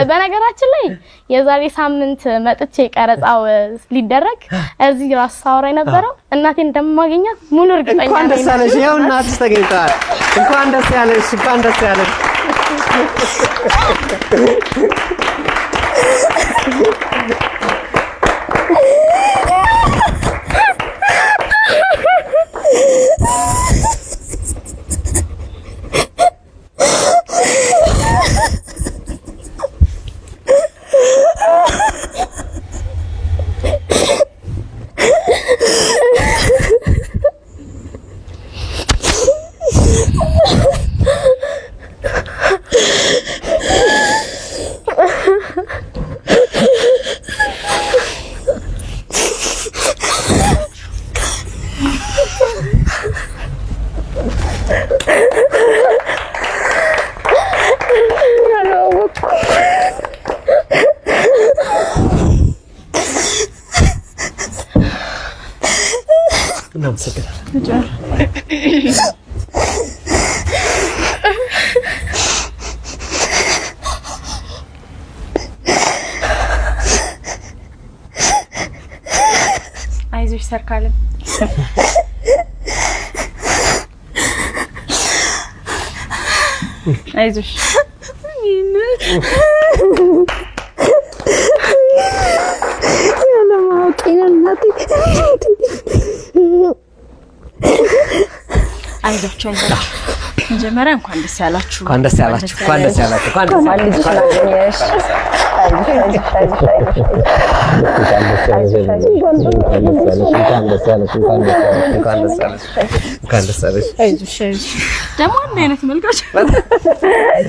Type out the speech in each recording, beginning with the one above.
በነገራችን ላይ የዛሬ ሳምንት መጥቼ ቀረጻው ሊደረግ እዚህ ራስ ሳውራ የነበረው እናቴን እንደማገኛት ሙሉ እርግጠኛ ነኝ። እንኳን ደስ ያለሽ። ያው እናትሽ ተገኝታል። እንኳን ደስ ያለሽ። እንኳን ደስ ያለሽ። አይዞሽ ሰርካለም አይዞሽ አይዞሽ መጀመሪያ እንኳን ደስ ያላችሁ እንኳን ደስ ያላችሁ እንኳን ደስ ያላችሁ እንኳን ደስ ያላችሁ አይዞሽ ደግሞ አንድ አይነት መልካች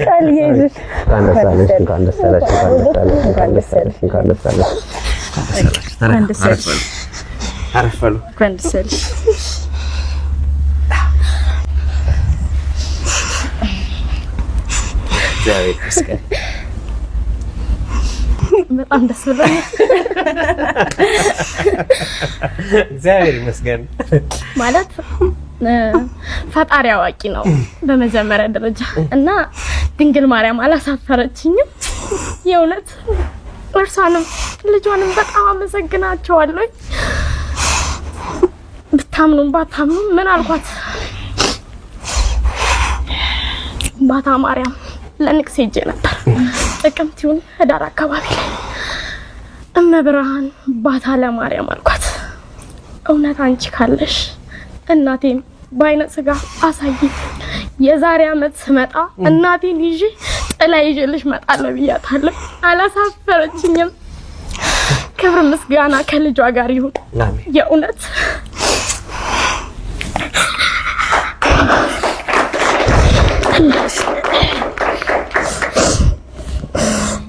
ቃል ይይዝሽ እንኳን ደስ ያለሽ እንኳን ደስ ያለሽ እንኳን ደስ ያለሽ እንኳን ደስ ያለሽ እንኳን ደስ ያለሽ አረፈሉ እንኳን ደስ ያለሽ እግዚአብሔር ይመስገን። በጣም ደስ ብሎኛል። እግዚአብሔር ይመስገን ማለት ፈጣሪ አዋቂ ነው በመጀመሪያ ደረጃ እና ድንግል ማርያም አላሳፈረችኝም። የእውነት እርሷንም ልጇንም በጣም አመሰግናቸዋለሁ። ብታምኑም ባታምኑም ምን አልኳት ባታ ማርያም ለንቅስ ሄጄ ነበር ጥቅምት ይሁን ህዳር አካባቢ ላይ እመብርሃን ባታ ለማርያም አልኳት እውነት አንቺ ካለሽ እናቴን ባይነ ስጋ አሳይ የዛሬ አመት ስመጣ እናቴን ይዤ ጥላ ይዤልሽ መጣለሁ ብያታለሁ። አላሳፈረችኝም። ክብር ምስጋና ከልጇ ጋር ይሁን። አሜን። የእውነት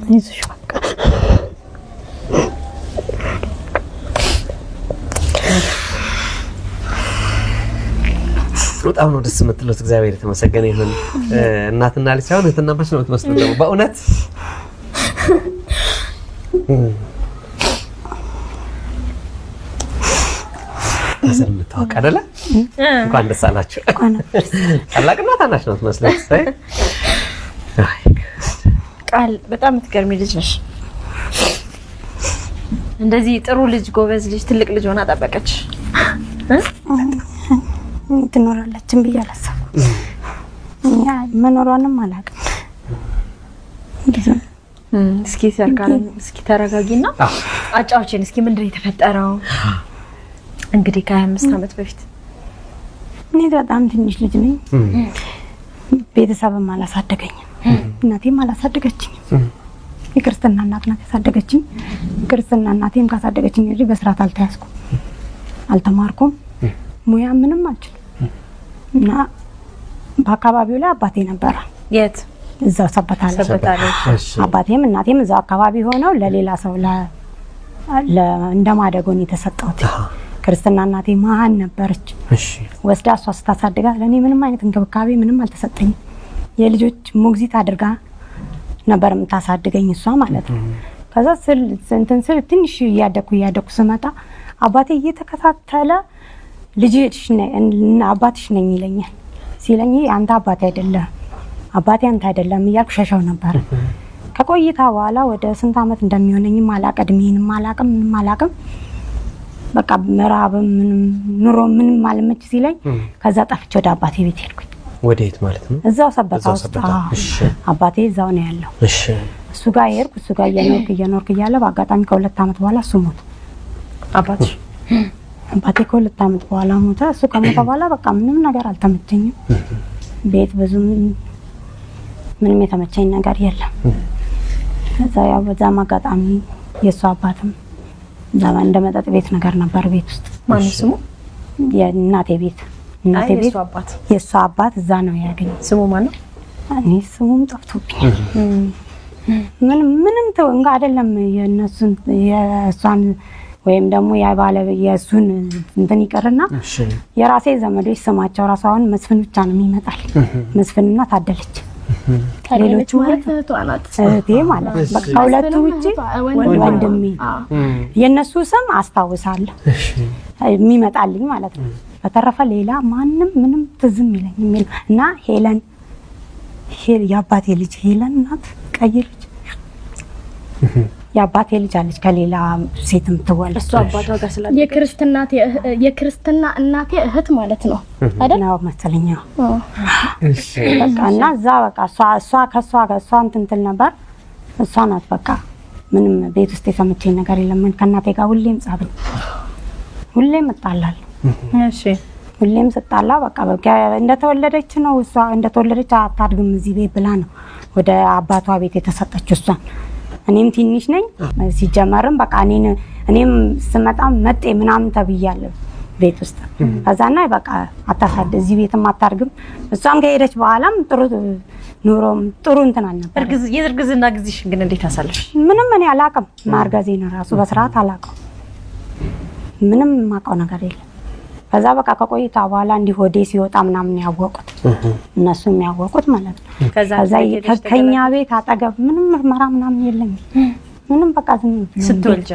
ይዙሽ በቃ በጣም ነው ደስ የምትሉት። እግዚአብሔር የተመሰገነ ይሁን። እናትና ልጅ ሳይሆን እህትና ልጅ ነው የምትመስሉት ደግሞ በእውነት አሰር የምታወቅ አይደለ? እንኳን ደስ አላችሁ። ታላቅና ታናሽ ነው የምትመስሉት። ቃል በጣም የምትገርሚ ልጅ ነሽ። እንደዚህ ጥሩ ልጅ፣ ጎበዝ ልጅ፣ ትልቅ ልጅ ሆና ጠበቀች። ትኖራለችም ብዬ አላሰብኩም። ያ መኖሯንም አላውቅም። እስኪ ሰርካለም እስኪ ተረጋጊና አጫውቼን እስኪ ምንድነው የተፈጠረው? እንግዲህ ከ25 አመት በፊት እኔ በጣም ትንሽ ልጅ ነኝ። ቤተሰብም አላሳደገኝም። እናቴም አላሳደገችኝም። የክርስትና እናት ናት ያሳደገችኝ። ክርስትና እናቴም ካሳደገችኝ እንጂ በስርዓት አልተያዝኩም፣ አልተማርኩም፣ ሙያ ምንም አልችልም። እና በአካባቢው ላይ አባቴ ነበር። የት? እዛው ሰበታለ። አባቴም እናቴም እዛው አካባቢ ሆነው ለሌላ ሰው እንደማደጎን የተሰጠሁት። ክርስትና እናቴ መሀን ነበረች። ወስዳ እሷ ስታሳድጋ ለእኔ ምንም አይነት እንክብካቤ ምንም አልተሰጠኝም። የልጆች ሞግዚት አድርጋ ነበር የምታሳድገኝ እሷ ማለት ነው። ከዛ እንትን ስል ትንሽ እያደኩ ስመጣ አባቴ እየተከታተለ ልጅሽ አባትሽ ነኝ ይለኛል። ሲለኝ አንተ አባቴ አይደለም አባቴ አንተ አይደለም እያልኩ ሸሸው ነበር። ከቆይታ በኋላ ወደ ስንት አመት እንደሚሆነኝም አላውቅም፣ እድሜንም አላውቅም፣ ምንም አላውቅም። በቃ ምዕራብም ምንም ኑሮ ምንም አልመች ሲለኝ ከዛ ጠፍቼ ወደ አባቴ ቤት ሄድኩኝ። ወዴት ማለት ነው? እዛው ሰበታ ውስጥ። እሺ አባቴ እዛው ነው ያለው። እሺ እሱ ጋር ሄድኩ። እሱ ጋር እየኖርክ እያለ በአጋጣሚ ከ2 አመት በኋላ እሱ ሞተ። አባቴ ከ2 አመት በኋላ ሞተ። እሱ ከሞተ በኋላ በቃ ምንም ነገር አልተመቸኝም። ቤት ብዙም ምንም የተመቸኝ ነገር የለም። እዛ ያው በዛም አጋጣሚ የእሱ አባትም እንደ መጠጥ ቤት ነገር ነበር ቤት ውስጥ። ማን ስሙ? የእናቴ ቤት የእሱ አባት እዛ ነው ያገኘ። ስሙ ማን ነው? እኔ ስሙም ጠፍቶብኛል። ምንም ተው እንጋ አይደለም የነሱን የእሷን ወይም ደግሞ የእሱን እንትን ይቀርና የራሴ ዘመዶች ስማቸው ራሱ አሁን መስፍን ብቻ ነው የሚመጣል። መስፍንና ታደለች ሌሎች ማለት እህቴ ማለት በቃ ሁለቱ ውጪ ወንድሜ የነሱ ስም አስታውሳለሁ የሚመጣልኝ ማለት ነው። በተረፈ ሌላ ማንም ምንም ትዝም ይለኝ የሚል እና ሄለን የአባቴ ልጅ ሄለን ናት። ቀይ ልጅ የአባቴ ልጅ አለች ከሌላ ሴትም ትወለድ። እሱ አባቷ ጋር ስላለ የክርስትና እናቴ እህት ማለት ነው አይደል? ነው መሰለኝ። እሺ በቃ እና እዛ በቃ እሷ ከሷ ጋር እሷ እንትን ትል ነበር። እሷ ናት በቃ ምንም ቤት ውስጥ የተመቸኝ ነገር የለም። ከእናቴ ጋር ሁሌም ጻብኝ፣ ሁሌም እጣላለሁ። እሺ ሁሌም ስጣላ በቃ እንደተወለደች ነው እሷ እንደተወለደች አታድግም እዚህ ቤት ብላ ነው ወደ አባቷ ቤት የተሰጠችው እሷን። እኔም ትንሽ ነኝ ሲጀመርም በቃ እኔም ስመጣ መጤ ምናምን ተብያለሁ ቤት ውስጥ። ከዛና በቃ አታሳድ እዚህ ቤትም አታድግም። እሷም ከሄደች በኋላም ጥሩ ኑሮም ጥሩ እንትን አልነበር። የእርግዝና ጊዜሽ ግን እንዴት አሳለፍሽ? ምንም እኔ አላውቅም። ማርገዜን ራሱ በስርዓት አላውቅም። ምንም የማውቀው ነገር የለም። ከዛ በቃ ከቆይታ በኋላ እንዲህ ሆዴ ሲወጣ ምናምን ያወቁት እነሱ የሚያወቁት ማለት ነው። ከዛ ከኛ ቤት አጠገብ ምንም ምርመራ ምናምን የለም። ምንም በቃ ዝም ስትወልጂ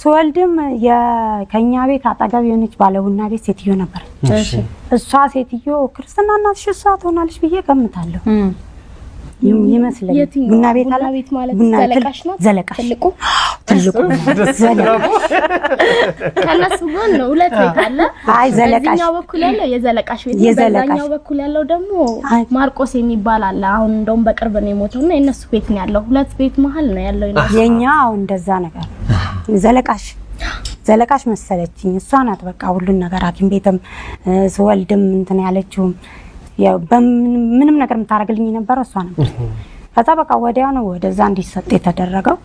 ስወልድም ከኛ ቤት አጠገብ የሆነች ባለቡና ቤት ሴትዮ ነበረች። እሷ ሴትዮ ክርስትና እናትሽ እሷ ትሆናለች ብዬ ገምታለሁ ይመስለኛል። ቡና ቤት አለ ማለት ዘለቃሽ ናት። ዘለቃሽ ትልቁ ከነሱ ጎን ነው ሁለት ቤት አለ። አይ ዘለቃሽ በዛኛው በኩል ያለው የዘለቃሽ ቤት ነው። በዛኛው በኩል ያለው ደግሞ ማርቆስ የሚባል አለ። አሁን እንደውም በቅርብ ነው የሞተውና የነሱ ቤት ነው ያለው። ሁለት ቤት መሀል ነው ያለው የኛው እንደዛ ነገር ዘለቃሽ መሰለችኝ። እሷ ናት በቃ ሁሉን ነገር ሐኪም ቤትም ስወልድም እንትን ያለችው ያው በምንም ነገር የምታረግልኝ ነበር እሷ ነበር። ከዛ በቃ ወዲያው ነው ወደዛ እንዲሰጥ የተደረገው።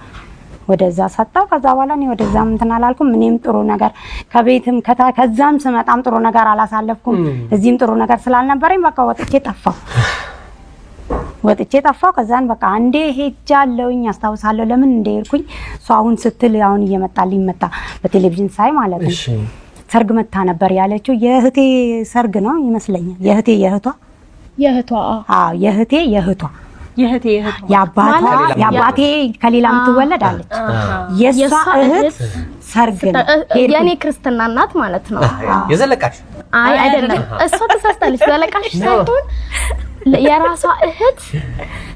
ወደዛ ሰጣው። ከዛ በኋላ ነው ወደዛ እንትን አላልኩም። እኔም ጥሩ ነገር ከቤትም ከዛም ስመጣም ጥሩ ነገር አላሳለፍኩም። እዚህም ጥሩ ነገር ስላልነበረኝ በቃ ወጥቼ ጠፋው። ከዛን በቃ አንዴ ሄጃለሁኝ አስታውሳለሁ። ለምን እንደሄድኩኝ እሷ አሁን ስትል አሁን እየመጣልኝ መጣ በቴሌቪዥን ሳይ ማለት ነው። ሰርግ መታ ነበር ያለችው። የእህቴ ሰርግ ነው ይመስለኛል። የእህቴ የአባቴ ከሌላ የምትወለድ አለች። የሷ እህት ሰርግ ነው የኔ ክርስትና እናት ማለት ነው። የዘለቃሽ አይ አይደለም፣ እሷ ተሳስታለች። ዘለቃሽ ሳይሆን የራሷ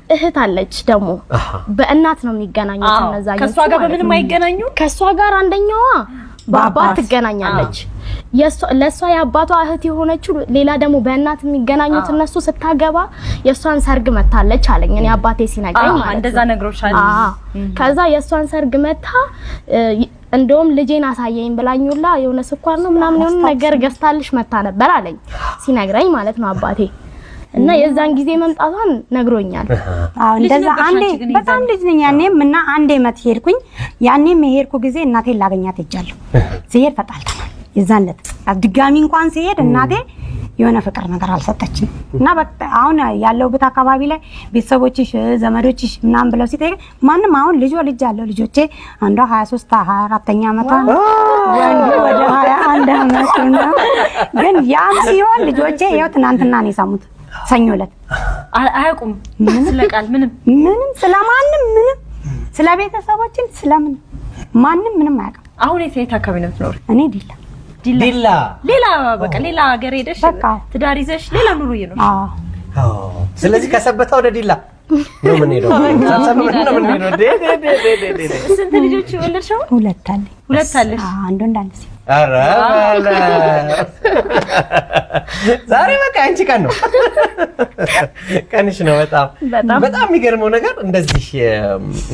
እህት አለች። ደግሞ በእናት ነው የሚገናኙት እነዛ። ከሷ ጋር በምንም አይገናኙ። ከሷ ጋር አንደኛዋ በአባት ትገናኛለች። ለሷ የአባቷ እህት የሆነችው ሌላ ደግሞ በእናት የሚገናኙት እነሱ ስታገባ የሷን ሰርግ መታለች አለኝ። እኔ አባቴ ሲነግረኝ ማለት እንደዛ ነግሮሻል። ከዛ የሷን ሰርግ መታ እንደውም ልጄን አሳየኝ ብላኝውላ የሆነ ስኳር ነው ምናምን የሆነ ነገር ገዝታልሽ መታ ነበር አለኝ ሲነግረኝ ማለት ነው አባቴ። እና የዛን ጊዜ መምጣቷን ነግሮኛል። እንደዛ አንዴ በጣም ልጅ ነኝ ያኔም እና አንዴ ሄድኩኝ። ያኔም የሄድኩ ጊዜ እናቴን ላገኛት ሄጃለሁ። ሲሄድ ተጣልተናል። የዛን ዕለት ድጋሚ እንኳን ሲሄድ እናቴ የሆነ ፍቅር ነገር አልሰጠችኝ እና በቃ አሁን ያለውበት አካባቢ ላይ ቤተሰቦችሽ ዘመዶችሽ ምናምን ብለው ሲጠይቅ ማንም አሁን ልጅ አለው ልጆቼ አንዷ 23 24ኛ ዓመቷ ወንዱ ወደ 21 ዓመቱ ነው። ግን ያም ሲሆን ልጆቼ ያው ትናንትና ነው የሰሙት ሰኞ ዕለት አያውቁም ስለቃል ምንም ስለማንም ምንም ስለ ቤተሰቦችን ስለምን ማንም ምንም አያውቅም። አሁን የት አካባቢ ነው የምትኖር? እኔ ሌላ በቃ ሌላ ሀገር ሄደሽ ትዳር ይዘሽ ሌላ ኑሮ ይኖር። ስለዚህ ከሰበታ ወደ ዲላ ነው ምን ሄደው ሰብሰብ ነው ምን ሄደው ስንት ልጆች ወለድሽው? ሁለት አለሽ? አንድ ወንድ አንድ ሴት። ኧረ ዛሬ በቃ አንቺ ቀን ነው ቀንሽ ነው። በጣም የሚገርመው ነገር እንደዚህ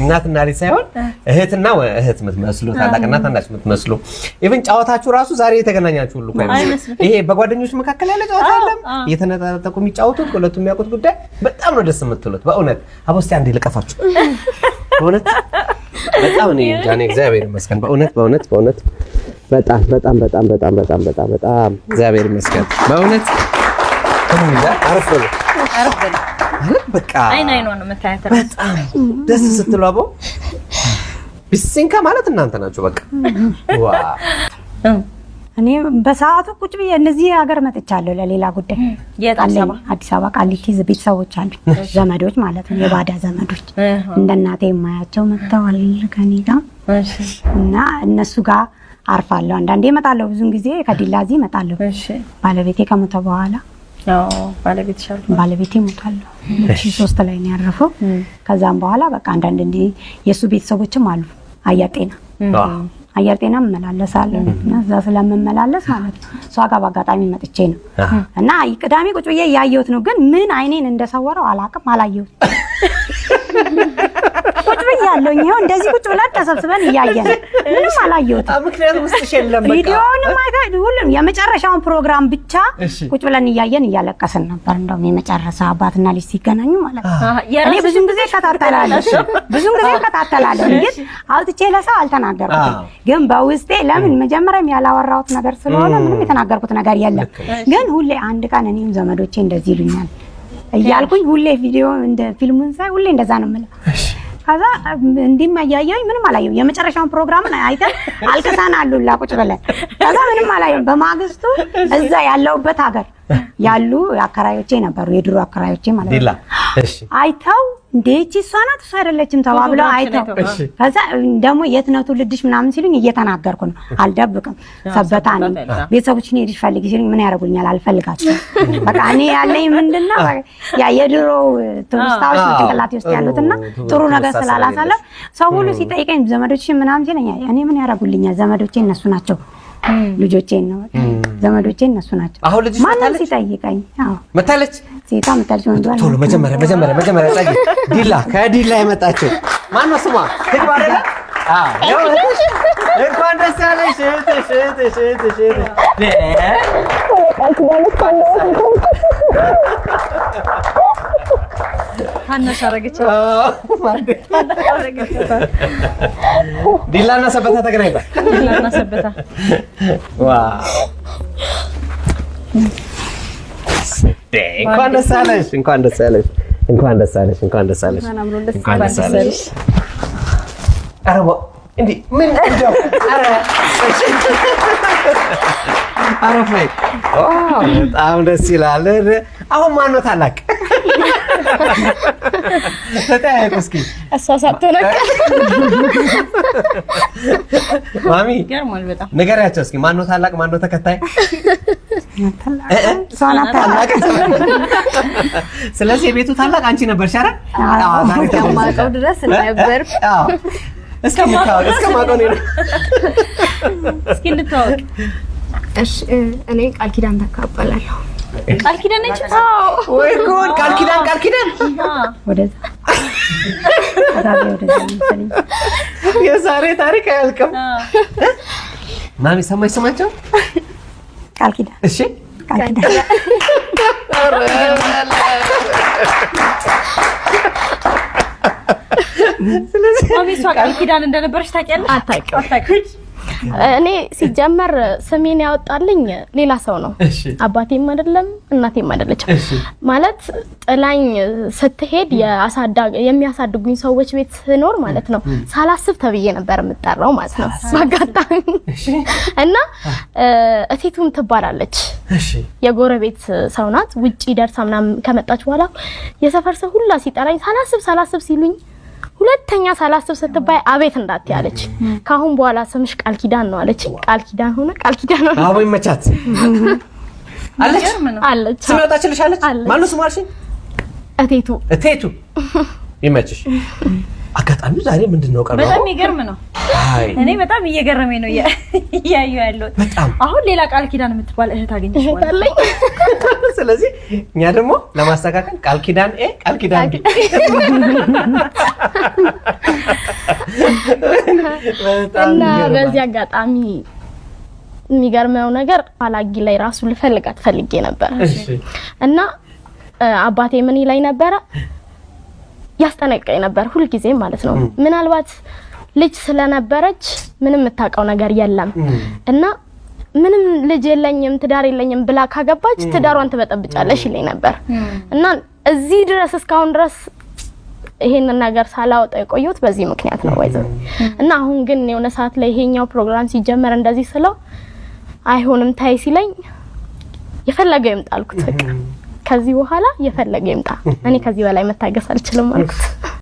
እናትና ልጅ ሳይሆን እህትና እህት የምትመስሉ ታላቅና ታናሽ የምትመስሉ ኢቭን ጨዋታችሁ ራሱ ዛሬ የተገናኛችሁ ሁሉ ይሄ በጓደኞች መካከል ያለ ጨዋታ አይደለም። እየተነጣጠቁ የሚጫወቱት ሁለቱም የሚያውቁት ጉዳይ በጣም ነው ደስ የምትሉት። በእውነት አቦስቲ አንዴ ልቀፋችሁ በእውነት በጣም እኔ ጃኔ እግዚአብሔር ይመስገን በእውነት በጣም እግዚአብሔር ይመስገን በእውነት አረፈለ በቃ አይኗን መታየት በጣም ደስ ስትሉ አቦ ቢሲንካ ማለት እናንተ ናችሁ። በቃ ዋው እኔ በሰዓቱ ቁጭ ብዬ እነዚህ ሀገር መጥቻለሁ ለሌላ ጉዳይ አዲስ አበባ ቃሊቲ ቤተሰቦች አሉ ዘመዶች ማለት ነው የባዳ ዘመዶች እንደ እናቴ የማያቸው መጥተዋል ከኔ ጋር እና እነሱ ጋር አርፋለሁ። አንዳንዴ እመጣለሁ ብዙን ጊዜ ከዲላዚ እመጣለሁ። ባለቤቴ ከሞተ በኋላ ባለቤቴ ሞቷል 2003 ላይ ነው ያረፈው። ከዛም በኋላ በቃ አንዳንድ እንደ የሱ ቤተሰቦችም አሉ አየር ጤና እመላለሳለሁ እና እዛ ስለምመላለስ ማለት ነው እሷ ጋር በአጋጣሚ መጥቼ ነው እና ቅዳሜ ቁጭ ብዬ ያየሁት ነው። ግን ምን አይኔን እንደሰወረው አላውቅም፣ አላየሁት። ቁጭ ብያለሁ ይሄው እንደዚህ ቁጭ ብለን ተሰብስበን እያየን ምንም አላየሁትም። ምክንያቱም ውስጥሽ የለም በቃ ቪዲዮውንም አይተህ ሁሉም የመጨረሻውን ፕሮግራም ብቻ ቁጭ ብለን እያየን እያለቀስን ነበር። እንደውም የመጨረሻ አባትና ልጅ ሲገናኙ ማለት ነው። እኔ ብዙም ጊዜ እከታተላለሁ ግን አውጥቼ ለሰው አልተናገርኩትም። ግን በውስጤ ለምን መጀመሪያም ያላወራሁት ነገር ስለሆነ ምንም የተናገርኩት ነገር የለም። ግን ሁሌ አንድ ቀን እኔም ዘመዶቼ እንደዚህ ይሉኛል እያልኩኝ ሁሌ ቪዲዮ እንደ ፊልሙን ሳይ ሁሌ እንደዛ ነው የምለው። ከዛ እንዲም ያያየኝ ምንም አላየሁም። የመጨረሻውን ፕሮግራምን አይተን አልከሳናሉ ላቁጭ ብለን ከዛ ምንም አላየሁም። በማግስቱ እዛ ያለውበት ሀገር ያሉ አከራዮቼ ነበሩ የድሮ አከራዮቼ ማለት ነው። እሺ አይተው እንዴት እሷ ናት እሷ አይደለችም ተባብለው አይተው ከዛ ደግሞ የት ነው ትውልድሽ ምናምን ሲሉኝ እየተናገርኩ ነው አልደብቅም። ሰበታ ነኝ ቤተሰቦችን ሄድሽ ፈልጊ ሲሉኝ ምን ያደርጉኛል አልፈልጋቸውም። በቃ እኔ ያለኝ ምንድነው ያ የድሮ ትውስታዎች ጭንቅላቴ ውስጥ ያሉትና ጥሩ ነገር ስላላሳለፍ ሰው ሁሉ ሲጠይቀኝ ዘመዶችሽ ምናምን ሲለኝ እኔ ምን ያደርጉልኛል ዘመዶቼ እነሱ ናቸው ልጆቼን ነው ዘመዶቼ እነሱ ናቸው። አሁን ልጅ ማንም ሲጠይቀኝ መታለች ሴቷ መታለች ወንዷ ቶሎ መጀመሪያ ጻጊ ዲላ ከዲላ የመጣችው ማን ነው ስሟ? ትግባለ ያው እንኳን ደስ ያለሽ እህትሽ ታናሽ አረጋቸው ዲላና ሰበታ ተገናኝታ ዋው እንኳን ደስ አለሽ። አረባ እንዴ ምን እንደው አረፋይ በጣም ደስ ይላል። አሁን ማን ነው ታላቅ? ተጠያየቁ እስኪ። እሷ ሳትሆነቅ ማሚ ገርሟል በጣም ንገሪያቸው እስኪ ማን ነው ታላቅ ማን ነው ተከታይ? ታላቅ ስለዚህ የቤቱ ታላቅ አንቺ ነበርሽ አይደል? ማቀው ድረስ ነበር። እስኪ ማቀው ነው እስኪ እንተዋወቅ። እሺ እኔ ቃል ኪዳን ተካበላለሁ። ቃል ኪዳን ነች? ወይ ጉድ! ቃል ኪዳን ወደዛ የዛሬ ታሪክ አያልቅም። ማሚ ሰማች ስማቸው ቃል ኪዳን። እሺ ቃል ኪዳን ስለዚህ ማሚሷ ቃል ኪዳን እንደነበረች ታውቂያለሽ? አታውቂም። እኔ ሲጀመር ስሜን ያወጣልኝ ሌላ ሰው ነው። አባቴም አይደለም እናቴም አይደለችም። ማለት ጥላኝ ስትሄድ የሚያሳድጉኝ ሰዎች ቤት ስኖር ማለት ነው ሳላስብ ተብዬ ነበር የምጠራው ማለት ነው ባጋጣሚ። እና እቴቱም ትባላለች የጎረቤት ሰው ናት። ውጪ ደርሳ ምናምን ከመጣች በኋላ የሰፈር ሰው ሁላ ሲጠራኝ ሳላስብ ሲሉኝ ሁለተኛ ሳላስብ ስትባይ አቤት እንዳትይ አለች። ካሁን በኋላ ስምሽ ቃል ኪዳን ነው አለች። ቃል ኪዳን ሆነ። አቦ ይመቻት አለች። ስም ያወጣችልሽ አለች። ማን ነው ስሟ አልሽኝ? እቴቱ ይመችሽ። አጋጣሚው ዛሬ ምንድነው ቀርበው በጣም ይገርም ነው። አይ እኔ በጣም እየገረመኝ ነው ያዩ ያለው። አሁን ሌላ ቃል ኪዳን የምትባል እህት አገኘሽ ማለት ነው። ስለዚህ እኛ ደግሞ ለማስተካከል ቃል ኪዳን ቃል ኪዳን እና በዚህ አጋጣሚ የሚገርመው ነገር አላጊ ላይ ራሱ ልፈልጋት ፈልጌ ነበር እና አባቴ ምን ይላይ ነበር ያስጠነቀኝ ነበር ሁሉ ጊዜ ማለት ነው። ምናልባት ልጅ ስለነበረች ምንም የምታውቀው ነገር የለም እና ምንም ልጅ የለኝም ትዳር የለኝም ብላ ካገባች ትዳሯን ትበጠብጫለሽ ይለኝ ነበር እና እዚህ ድረስ እስካሁን ድረስ ይሄን ነገር ሳላወጣ የቆየሁት በዚህ ምክንያት ነው ወይዘ እና አሁን ግን የሆነ ሰዓት ላይ ይሄኛው ፕሮግራም ሲጀመር እንደዚህ ስለው አይሆንም ታይ ሲለኝ የፈለገው ይምጣልኩት ከዚህ በኋላ የፈለገ ይምጣ እኔ ከዚህ በላይ መታገስ አልችልም አልኩት።